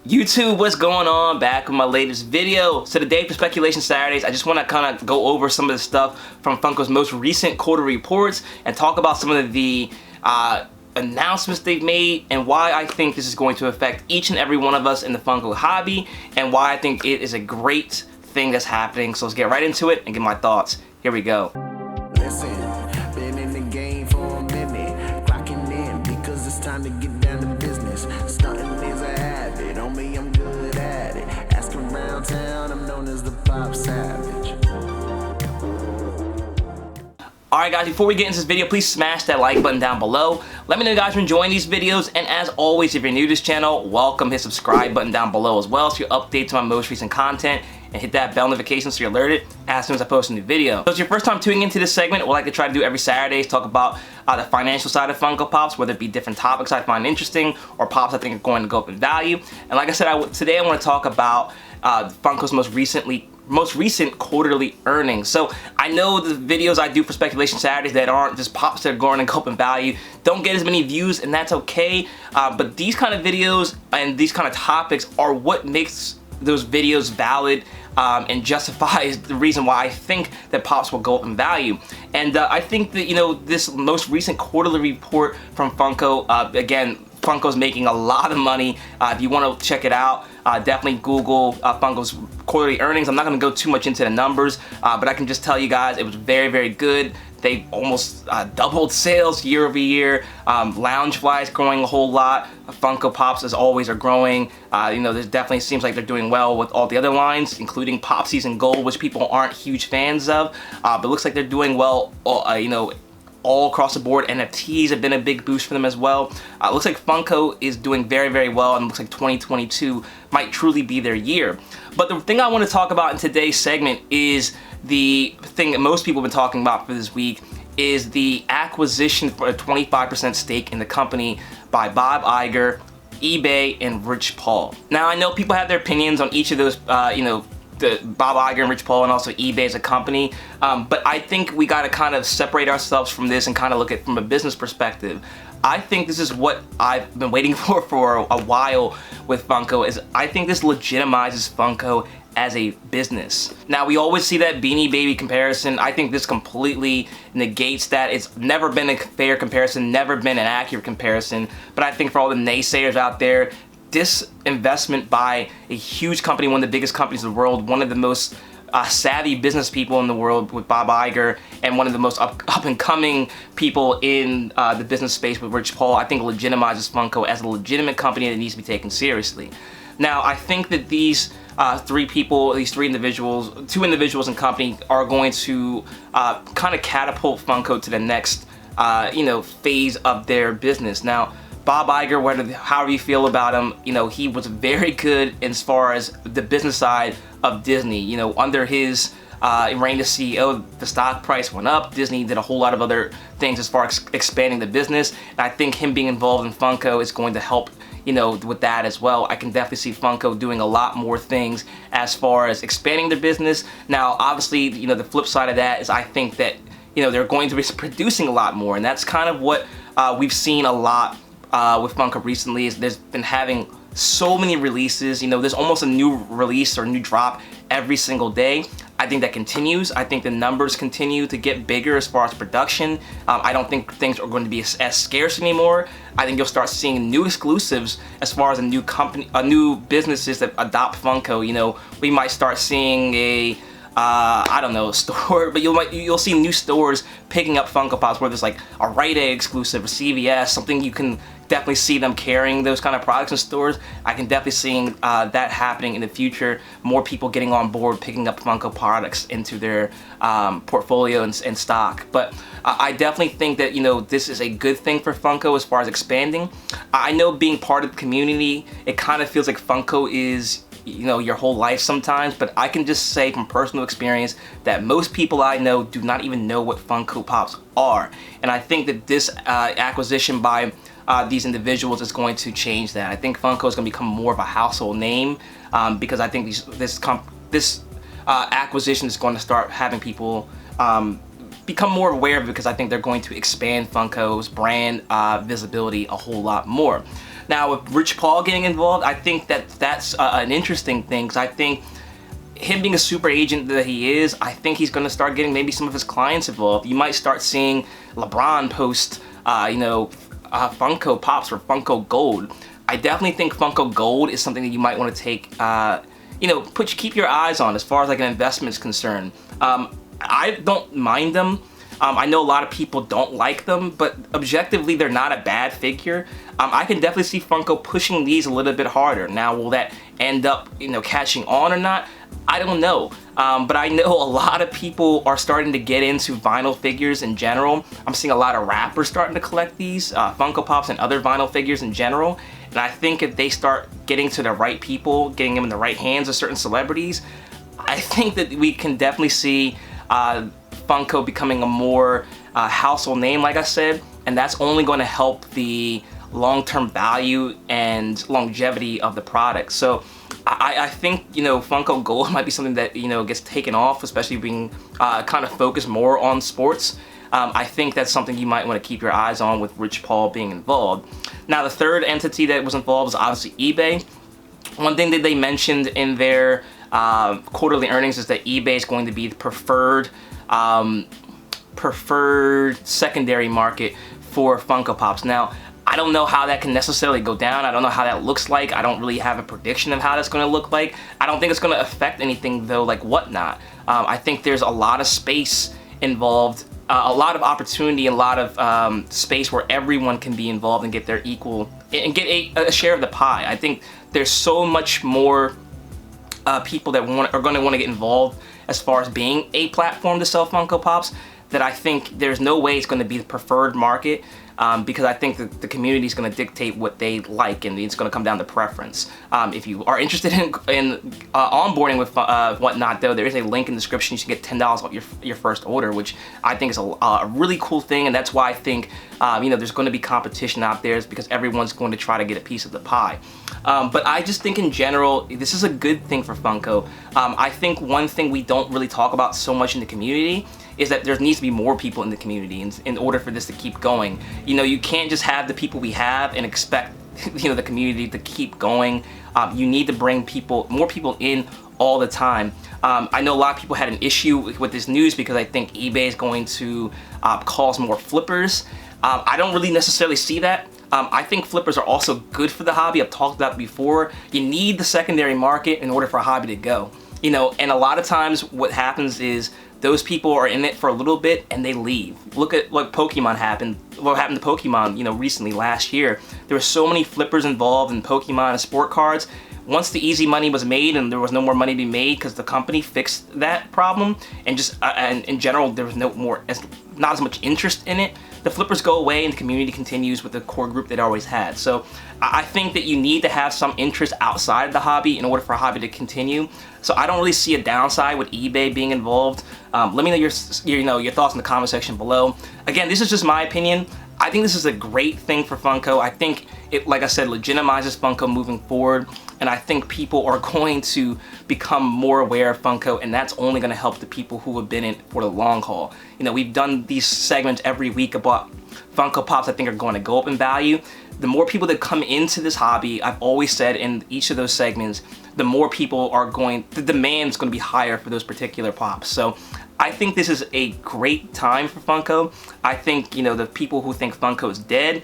YouTube, what's going on? Back with my latest video. So today for Speculation Saturdays, I just want to kind of go over some of the stuff from Funko's most recent quarterly reports and talk about some of the announcements they've made and why I think this is going to affect each and every one of us in the Funko hobby and why I think it is a great thing that's happening. So let's get right into it and get my thoughts. Here we go. Listen, been in the game for a minute, clocking in because it's time to get down to business. Stunting is a habit, on me I'm good at it. Ask around town, I'm known as the Popsavage. Alright guys, before we get into this video, please smash that like button down below. Let me know you guys are enjoying these videos, and as always, if you're new to this channel, welcome. Hit subscribe button down below as well so you're updated to my most recent content, and hit that bell notification so you're alerted as soon as I post a new video. So if it's your first time tuning into this segment, what I like to try to do every Saturday is talk about the financial side of Funko Pops, whether it be different topics I find interesting or Pops I think are going to go up in value. And like I said, today I want to talk about Funko's most recent quarterly earnings. So I know the videos I do for Speculation Saturdays that aren't just Pops that are going to go up in value don't get as many views, and that's okay. But these kind of videos and these kind of topics are what makes those videos valid and justifies the reason why I think that Pops will go up in value. And I think that, you know, this most recent quarterly report from Funko, again, Funko's making a lot of money. If you want to check it out, definitely Google Funko's quarterly earnings. I'm not going to go too much into the numbers, but I can just tell you guys it was very, very good. They almost doubled sales year over year. Loungeflies growing a whole lot. Funko Pops, as always, are growing. You know, this definitely seems like they're doing well with all the other lines, including Popsies and Gold, which people aren't huge fans of. But it looks like they're doing well, you know, all across the board. NFTs have been a big boost for them as well. Looks like Funko is doing very, very well, and looks like 2022 might truly be their year. But the thing I want to talk about in today's segment is the thing that most people have been talking about for this week, is the acquisition for a 25% stake in the company by Bob Iger, eBay, and Rich Paul. Now I know people have their opinions on each of those, you know, the Bob Iger and Rich Paul, and also eBay as a company, but I think we got to kind of separate ourselves from this and kind of look at it from a business perspective. I think this is what I've been waiting for a while with Funko, is I think this legitimizes Funko as a business. Now we always see that Beanie Baby comparison. I think this completely negates that. It's never been a fair comparison, never been an accurate comparison, but I think for all the naysayers out there, this investment by a huge company, one of the biggest companies in the world, one of the most savvy business people in the world with Bob Iger, and one of the most up and coming people in the business space with Rich Paul, I think legitimizes Funko as a legitimate company that needs to be taken seriously. Now I think that these two individuals and company are going to kind of catapult Funko to the next you know, phase of their business. Now Bob Iger, however you feel about him, you know, he was very good as far as the business side of Disney. You know, under his reign as CEO, the stock price went up. Disney did a whole lot of other things as far as expanding the business. And I think him being involved in Funko is going to help, you know, with that as well. I can definitely see Funko doing a lot more things as far as expanding their business. Now, obviously, you know, the flip side of that is I think that, you know, they're going to be producing a lot more, and that's kind of what we've seen a lot with Funko recently. Is there's been having so many releases. You know, there's almost a new release or new drop every single day. I think that continues. I think the numbers continue to get bigger as far as production. I don't think things are going to be as scarce anymore. I think you'll start seeing new exclusives as far as a new businesses that adopt Funko. You know, we might start seeing a I don't know, store, but you'll see new stores picking up Funko Pops, where there's like a Rite Aid exclusive, or CVS, something you can definitely see them carrying those kind of products in stores. I can definitely see that happening in the future. More people getting on board, picking up Funko products into their portfolio and stock. But I definitely think that, you know, this is a good thing for Funko as far as expanding. I know being part of the community, it kind of feels like Funko is, you know, your whole life sometimes, but I can just say from personal experience that most people I know do not even know what Funko Pops are. And I think that this acquisition by these individuals is going to change that. I think Funko is going to become more of a household name because I think this acquisition is going to start having people become more aware of it because I think they're going to expand Funko's brand visibility a whole lot more. Now with Rich Paul getting involved, I think that's an interesting thing, because I think him being a super agent that he is, I think he's going to start getting maybe some of his clients involved. You might start seeing LeBron post, Funko Pops or Funko Gold. I definitely think Funko Gold is something that you might want to take, keep your eyes on as far as like an investment is concerned. I don't mind them. I know a lot of people don't like them, but objectively they're not a bad figure. I can definitely see Funko pushing these a little bit harder. Now, will that end up, catching on or not? I don't know. But I know a lot of people are starting to get into vinyl figures in general. I'm seeing a lot of rappers starting to collect these, Funko Pops and other vinyl figures in general. And I think if they start getting to the right people, getting them in the right hands of certain celebrities, I think that we can definitely see Funko becoming a more household name, like I said, and that's only going to help the long-term value and longevity of the product. So I think, Funko Gold might be something that, gets taken off, especially being kind of focused more on sports. I think that's something you might want to keep your eyes on with Rich Paul being involved. Now, the third entity that was involved was obviously eBay. One thing that they mentioned in their quarterly earnings is that eBay is going to be the preferred secondary market for Funko Pops. Now, I don't know how that can necessarily go down. I don't know how that looks like. I don't really have a prediction of how that's going to look like. I don't think it's going to affect anything though, like Whatnot. I think there's a lot of space involved, a lot of opportunity, a lot of space where everyone can be involved and get their equal, and get a share of the pie. I think there's so much more people that are going to want to get involved as far as being a platform to sell Funko Pops, that I think there's no way it's going to be the preferred market, because I think that the community is going to dictate what they like, and it's going to come down to preference. If you are interested in onboarding with Whatnot, though, there is a link in the description. You can get $10 off your first order, which I think is a really cool thing, and that's why I think there's going to be competition out there, is because everyone's going to try to get a piece of the pie. But I just think in general, this is a good thing for Funko. I think one thing we don't really talk about so much in the community is that there needs to be more people in the community in order for this to keep going. You can't just have the people we have and expect the community to keep going. You need to bring more people in all the time. I know a lot of people had an issue with this news because I think eBay is going to cause more flippers. I don't really necessarily see that. I think flippers are also good for the hobby. I've talked about it before. You need the secondary market in order for a hobby to go. And a lot of times what happens is those people are in it for a little bit and they leave. Look at what happened to Pokemon, recently last year. There were so many flippers involved in Pokemon and sport cards. Once the easy money was made and there was no more money to be made because the company fixed that problem, and just and in general there was not as much interest in it, the flippers go away and the community continues with the core group that it always had. So I think that you need to have some interest outside of the hobby in order for a hobby to continue. So I don't really see a downside with eBay being involved. Let me know your thoughts in the comment section below. Again, this is just my opinion. I think this is a great thing for Funko. I think it, like I said, legitimizes Funko moving forward, and I think people are going to become more aware of Funko, and that's only going to help the people who have been in for the long haul. We've done these segments every week about Funko Pops. I think are going to go up in value. The more people that come into this hobby, I've always said in each of those segments, the more people the demand is going to be higher for those particular pops. So I think this is a great time for Funko. I think, the people who think Funko is dead,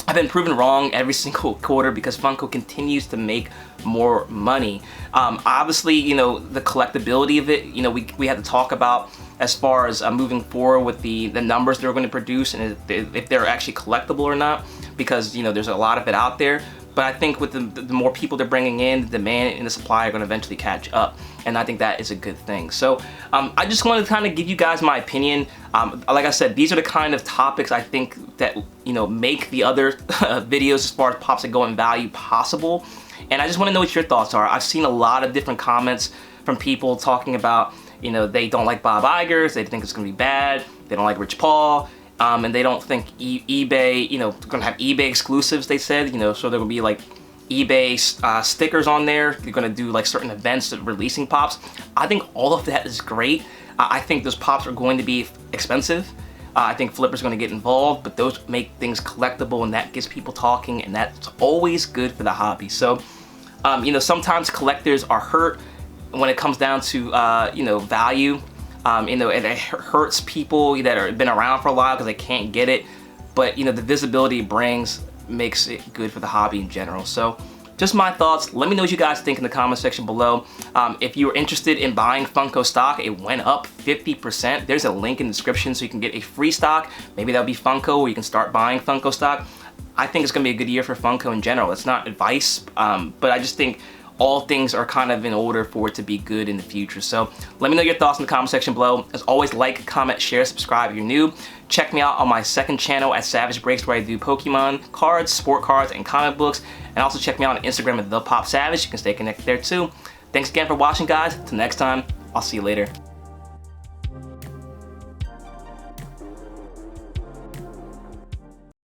I've been proven wrong every single quarter because Funko continues to make more money. Obviously, the collectability of it, we have to talk about as far as moving forward with the numbers they're going to produce and if they're actually collectible or not, because, there's a lot of it out there. But I think with the more people they're bringing in, the demand and the supply are going to eventually catch up. And I think that is a good thing. So I just wanted to kind of give you guys my opinion. Like I said, these are the kind of topics I think that, make the other videos as far as pops that go in value possible. And I just want to know what your thoughts are. I've seen a lot of different comments from people talking about, they don't like Bob Iger, they think it's going to be bad, they don't like Rich Paul. And they don't think eBay, going to have eBay exclusives, they said, so there will be like eBay stickers on there. They're going to do like certain events of releasing pops. I think all of that is great. I think those pops are going to be expensive. I think flippers are going to get involved, but those make things collectible, and that gets people talking, and that's always good for the hobby. So, you know, sometimes collectors are hurt when it comes down to, you know, value. You know, it hurts people that have been around for a while because they can't get it. But, you know, the visibility it brings makes it good for the hobby in general. So, just my thoughts. Let me know what you guys think in the comment section below. If you're interested in buying Funko stock, it went up 50%. There's a link in the description so you can get a free stock. Maybe that'll be Funko, where you can start buying Funko stock. I think it's gonna be a good year for Funko in general. It's not advice, but I just think all things are kind of in order for it to be good in the future. So let me know your thoughts in the comment section below. As always, like, comment, share, subscribe if you're new. Check me out on my second channel at Savage Breaks, where I do Pokemon cards, sport cards, and comic books. And also check me out on Instagram at ThePopSavage. You can stay connected there too. Thanks again for watching, guys. Till next time, I'll see you later.